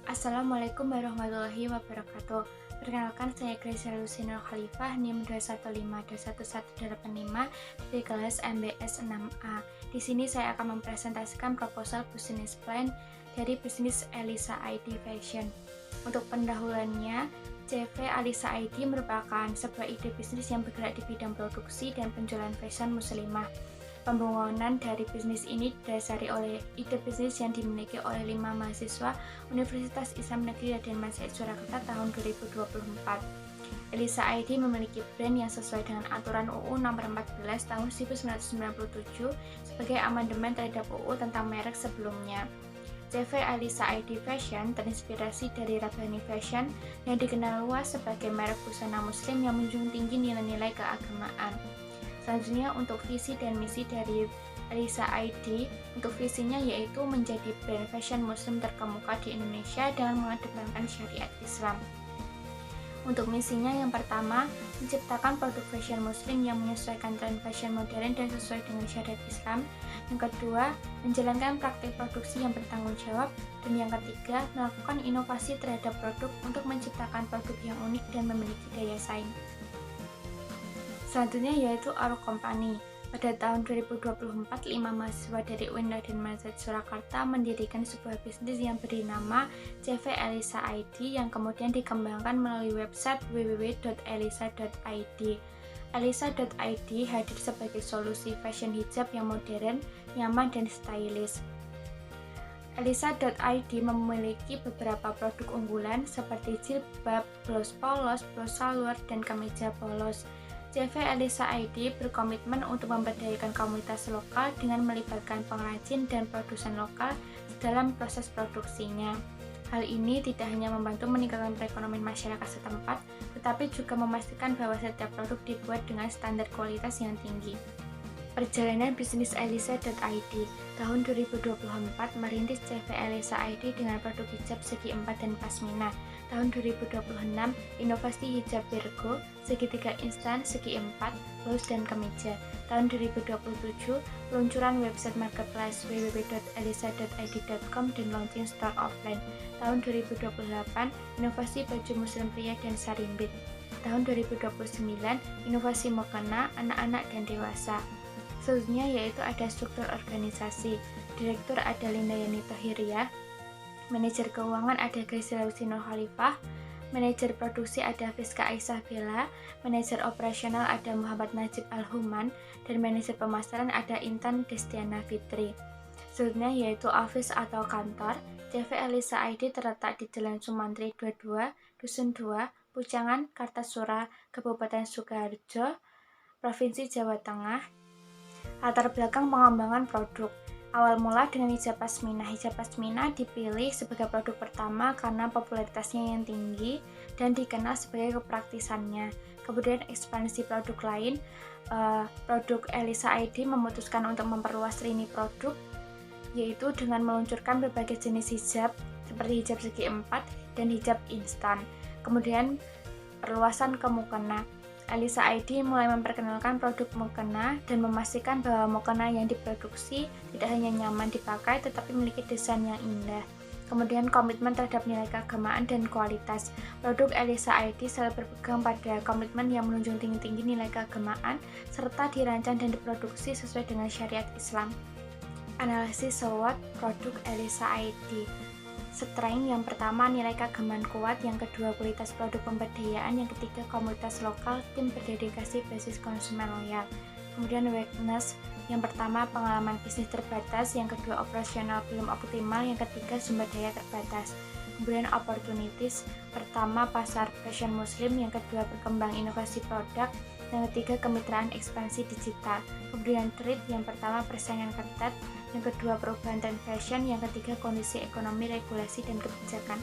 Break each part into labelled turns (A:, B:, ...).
A: Assalamualaikum warahmatullahi wabarakatuh. Perkenalkan, saya Gracia Lucinor Khalifah, NIM 215211185 dari kelas MBS 6A. Di sini saya akan mempresentasikan proposal business plan dari bisnis Elisa ID Fashion. Untuk pendahuluannya, CV Elisa ID merupakan sebuah ide bisnis yang bergerak di bidang produksi dan penjualan fashion muslimah. Pembangunan dari bisnis ini didasari oleh ide bisnis yang dimiliki oleh 5 mahasiswa Universitas Islam Negeri Raden Majid Surakarta tahun 2024. Elisa ID memiliki brand yang sesuai dengan aturan UU Nomor 14 Tahun 1997 sebagai amandemen terhadap UU tentang merek sebelumnya. CV Elisa ID Fashion terinspirasi dari Rabbani Fashion yang dikenal luas sebagai merek busana muslim yang menjunjung tinggi nilai-nilai keagamaan. Selanjutnya, untuk visi dan misi dari Elisa ID, untuk visinya yaitu menjadi brand fashion muslim terkemuka di Indonesia dengan mengedepankan syariat Islam. Untuk misinya yang pertama, menciptakan produk fashion muslim yang menyesuaikan tren fashion modern dan sesuai dengan syariat Islam. Yang kedua, menjalankan praktik produksi yang bertanggung jawab. Dan yang ketiga, melakukan inovasi terhadap produk untuk menciptakan produk yang unik dan memiliki daya saing. Selanjutnya yaitu Our Company. Pada tahun 2024, 5 mahasiswa dari UIN Raden Majid Surakarta mendirikan sebuah bisnis yang beri nama CV Elisa ID yang kemudian dikembangkan melalui website www.elisa.id. Elisa.id hadir sebagai solusi fashion hijab yang modern, nyaman, dan stylish. Elisa.id memiliki beberapa produk unggulan seperti jilbab, blus polos, blus salwar, dan kemeja polos. CV Elisa ID berkomitmen untuk memberdayakan komunitas lokal dengan melibatkan pengrajin dan produsen lokal dalam proses produksinya. Hal ini tidak hanya membantu meningkatkan perekonomian masyarakat setempat, tetapi juga memastikan bahwa setiap produk dibuat dengan standar kualitas yang tinggi. Perjalanan bisnis Elisa.id tahun 2024 merintis CV Elisa ID dengan produk hijab segi 4 dan pasmina. Tahun 2026, inovasi hijab Virgo, segitiga instan, segi 4, blus, dan kemeja. Tahun 2027, peluncuran website marketplace www.elisa.id.com dan launching store offline. Tahun 2028, inovasi baju muslim pria dan sarimbit. Tahun 2029, inovasi mukena, anak-anak, dan dewasa. Selanjutnya yaitu ada struktur organisasi. Direktur ada Linda Yani Tahiriah, manajer keuangan ada Gracia Lucinor Khalifah, manajer produksi ada Fiska Aisyah Bella, manajer operasional ada Muhammad Najib Al-Human, dan manajer pemasaran ada Intan Destiana Fitri. Selanjutnya yaitu office atau kantor. CV Elisa ID terletak di Jalan Sumantri 22, Dusun 2, Pucangan, Kartasura, Kabupaten Sukoharjo, Provinsi Jawa Tengah. Latar belakang pengembangan produk. Awal mula dengan hijab pasmina. Hijab pasmina dipilih sebagai produk pertama karena popularitasnya yang tinggi dan dikenal sebagai kepraktisannya. Kemudian ekspansi produk lain, produk Elisa ID memutuskan untuk memperluas lini produk, yaitu dengan meluncurkan berbagai jenis hijab seperti hijab segi 4 dan hijab instan. Kemudian perluasan ke mukena. Elisa ID mulai memperkenalkan produk mukena dan memastikan bahwa mukena yang diproduksi tidak hanya nyaman dipakai tetapi memiliki desain yang indah. Kemudian komitmen terhadap nilai keagamaan dan kualitas. Produk Elisa ID selalu berpegang pada komitmen yang menunjung tinggi-tinggi nilai keagamaan serta dirancang dan diproduksi sesuai dengan syariat Islam. Analisis SWOT produk Elisa ID. Strength yang pertama nilai keagamaan kuat, yang kedua kualitas produk pemberdayaan, yang ketiga komunitas lokal, tim berdedikasi basis konsumen loyal. Kemudian weakness yang pertama pengalaman bisnis terbatas, yang kedua operasional belum optimal, yang ketiga sumber daya terbatas. Kemudian opportunities pertama pasar fashion muslim, yang kedua berkembang inovasi produk, yang ketiga kemitraan ekspansi digital. Kemudian threat yang pertama persaingan ketat, yang kedua perubahan tren fashion, yang ketiga kondisi ekonomi, regulasi, dan kebijakan.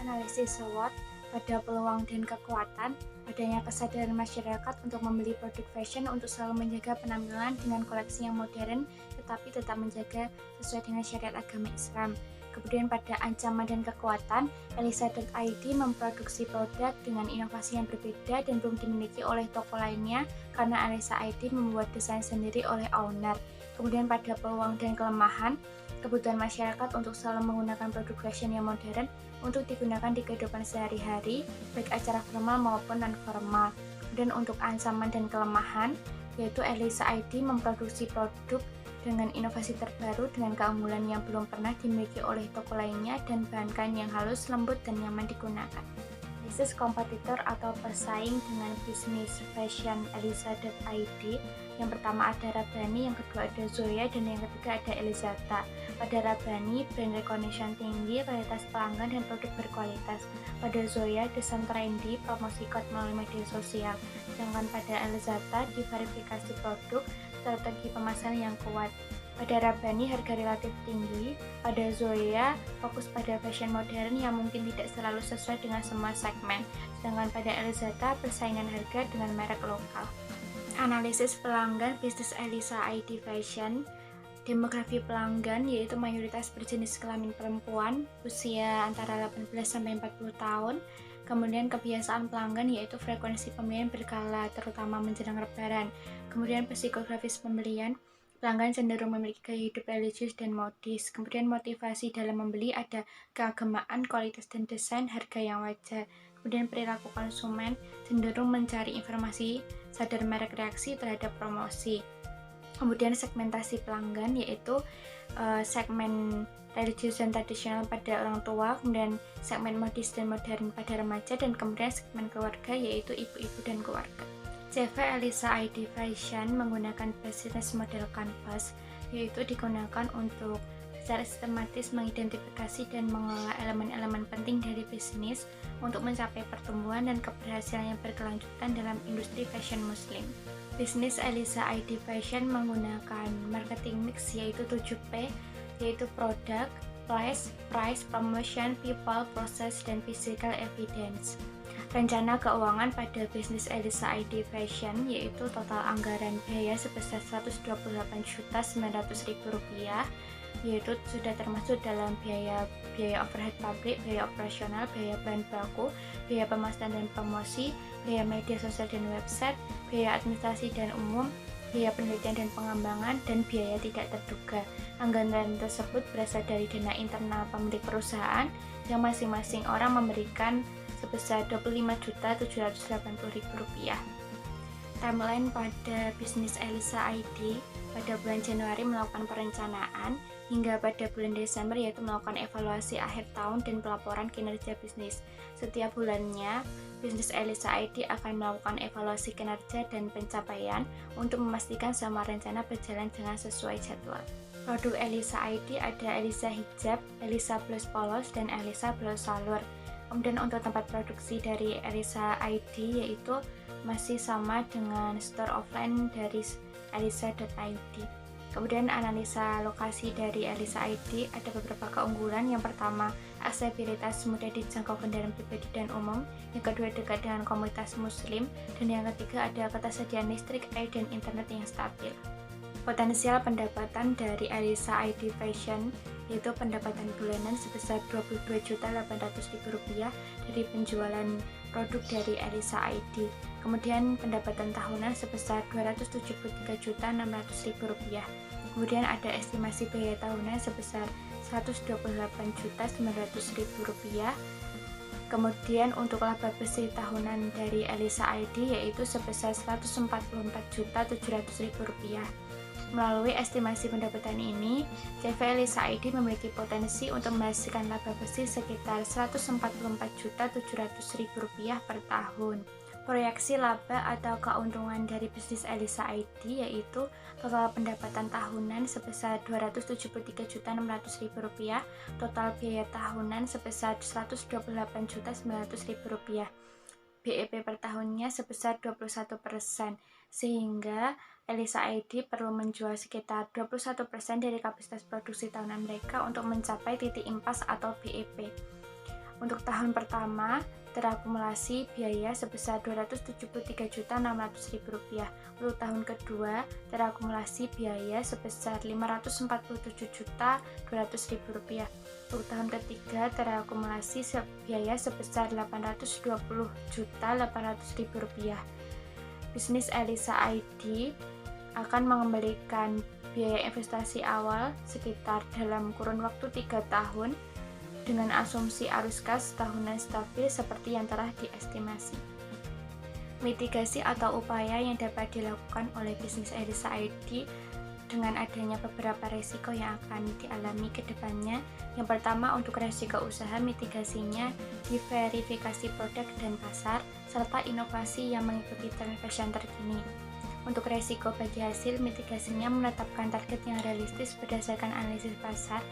A: Analisis SWOT pada peluang dan kekuatan, adanya kesadaran masyarakat untuk membeli produk fashion untuk selalu menjaga penampilan dengan koleksi yang modern tetapi tetap menjaga sesuai dengan syariat agama Islam. Kemudian pada ancaman dan kekuatan, Elisa.id memproduksi produk dengan inovasi yang berbeda dan belum dimiliki oleh toko lainnya karena Elisa ID membuat desain sendiri oleh owner. Kemudian pada peluang dan kelemahan, kebutuhan masyarakat untuk selalu menggunakan produk fashion yang modern untuk digunakan di kehidupan sehari-hari, baik acara formal maupun non-formal. Dan untuk ancaman dan kelemahan, yaitu Elisa ID memproduksi produk dengan inovasi terbaru dengan keunggulan yang belum pernah dimiliki oleh toko lainnya dan bahan kain yang halus, lembut, dan nyaman digunakan. Bisnis kompetitor atau pesaing dengan bisnis fashion Elisa.id. Yang pertama ada Rabbani, yang kedua ada Zoya, dan yang ketiga ada Elizata. Pada Rabbani, brand recognition tinggi, kualitas pelanggan, dan produk berkualitas. Pada Zoya, desain trendy, promosi code melalui media sosial. Sedangkan pada Elizata, diverifikasi produk, strategi pemasaran yang kuat. Pada Rabbani, harga relatif tinggi. Pada Zoya, fokus pada fashion modern yang mungkin tidak selalu sesuai dengan semua segmen. Sedangkan pada Elizata, persaingan harga dengan merek lokal. Analisis pelanggan bisnis Elisa ID Fashion. Demografi pelanggan yaitu mayoritas berjenis kelamin perempuan, usia antara 18-40 tahun. Kemudian kebiasaan pelanggan yaitu frekuensi pembelian berkala, terutama menjelang lebaran. Kemudian psikografis pembelian, pelanggan cenderung memiliki gaya hidup religius dan modis. Kemudian motivasi dalam membeli ada keagamaan, kualitas dan desain, harga yang wajar. Kemudian perilaku konsumen cenderung mencari informasi, sadar merek, reaksi terhadap promosi. Kemudian segmentasi pelanggan yaitu segmen religius dan tradisional pada orang tua, kemudian segmen modis dan modern pada remaja, dan kemudian segmen keluarga yaitu ibu-ibu dan keluarga. CV Elisa ID Fashion menggunakan business model canvas, yaitu digunakan untuk secara sistematis mengidentifikasi dan mengelola elemen-elemen penting dari bisnis untuk mencapai pertumbuhan dan keberhasilan yang berkelanjutan dalam industri fashion muslim. Bisnis Elisa ID Fashion menggunakan marketing mix yaitu 7P, yaitu product, place, price, promotion, people, process, dan physical evidence. Rencana keuangan pada bisnis Elisa ID Fashion yaitu total anggaran biaya sebesar Rp128.900.000, yaitu sudah termasuk dalam biaya overhead pabrik, biaya operasional, biaya bahan baku, biaya pemasaran dan promosi, biaya media sosial dan website, biaya administrasi dan umum, biaya penelitian dan pengembangan, dan biaya tidak terduga. Anggaran tersebut berasal dari dana internal pemilik perusahaan yang masing-masing orang memberikan sebesar Rp25.780.000. Timeline pada bisnis Elisa ID pada bulan Januari melakukan perencanaan hingga pada bulan Desember yaitu melakukan evaluasi akhir tahun dan pelaporan kinerja bisnis. Setiap bulannya, bisnis Elisa ID akan melakukan evaluasi kinerja dan pencapaian untuk memastikan semua rencana berjalan dengan sesuai jadwal. Produk Elisa ID ada Elisa Hijab, Elisa Plus Polos, dan Elisa Plus Salur. Kemudian untuk tempat produksi dari Elisa ID yaitu masih sama dengan store offline dari elisa.id. Kemudian analisa lokasi dari Elisa ID ada beberapa keunggulan. Yang pertama, aksesibilitas mudah dijangkau kendaraan pribadi dan umum. Yang kedua, dekat dengan komunitas muslim. Dan yang ketiga, ada ketersediaan listrik, air, dan internet yang stabil. Potensial pendapatan dari Elisa ID Fashion yaitu pendapatan bulanan sebesar Rp22.800.000 dari penjualan produk dari Elisa ID. Kemudian pendapatan tahunan sebesar Rp273.600.000. Kemudian ada estimasi biaya tahunan sebesar Rp128.900.000. Kemudian untuk laba bersih tahunan dari Elisa ID yaitu sebesar Rp144.700.000. Melalui estimasi pendapatan ini, CV Elisa ID memiliki potensi untuk menghasilkan laba bersih sekitar Rp144.700.000 per tahun. Proyeksi laba atau keuntungan dari bisnis Elisa ID yaitu total pendapatan tahunan sebesar Rp273.600.000, total biaya tahunan sebesar Rp128.900.000, BEP per tahunnya sebesar 21%, sehingga Elisa ID perlu menjual sekitar 21% dari kapasitas produksi tahunan mereka untuk mencapai titik impas atau BEP. Untuk tahun pertama, terakumulasi biaya sebesar Rp273.600.000. Untuk tahun kedua, terakumulasi biaya sebesar Rp547.200.000. Untuk tahun ketiga, terakumulasi biaya sebesar Rp820.800.000. Bisnis Elisa ID akan mengembalikan biaya investasi awal sekitar dalam kurun waktu 3 tahun dengan asumsi arus kas tahunan stabil seperti yang telah diestimasi. Mitigasi atau upaya yang dapat dilakukan oleh bisnis Elisa ID dengan adanya beberapa resiko yang akan dialami ke depannya. Yang pertama, untuk resiko usaha, mitigasinya diverifikasi produk dan pasar, serta inovasi yang mengikuti tren fashion terkini. Untuk resiko bagi hasil, mitigasinya menetapkan target yang realistis berdasarkan analisis pasar.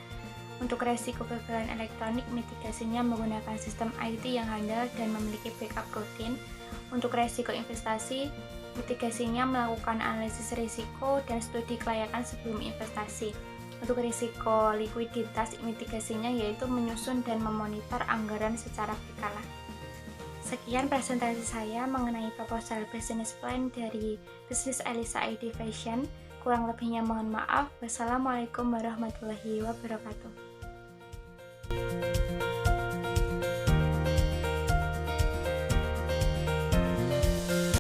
A: Untuk resiko kegagalan elektronik, mitigasinya menggunakan sistem IT yang handal dan memiliki backup rutin. Untuk resiko investasi, mitigasinya melakukan analisis risiko dan studi kelayakan sebelum investasi. Untuk risiko likuiditas, mitigasinya yaitu menyusun dan memonitor anggaran secara berkala. Sekian presentasi saya mengenai proposal business plan dari bisnis Elisa ID Fashion. Kurang lebihnya mohon maaf. Wassalamualaikum warahmatullahi wabarakatuh.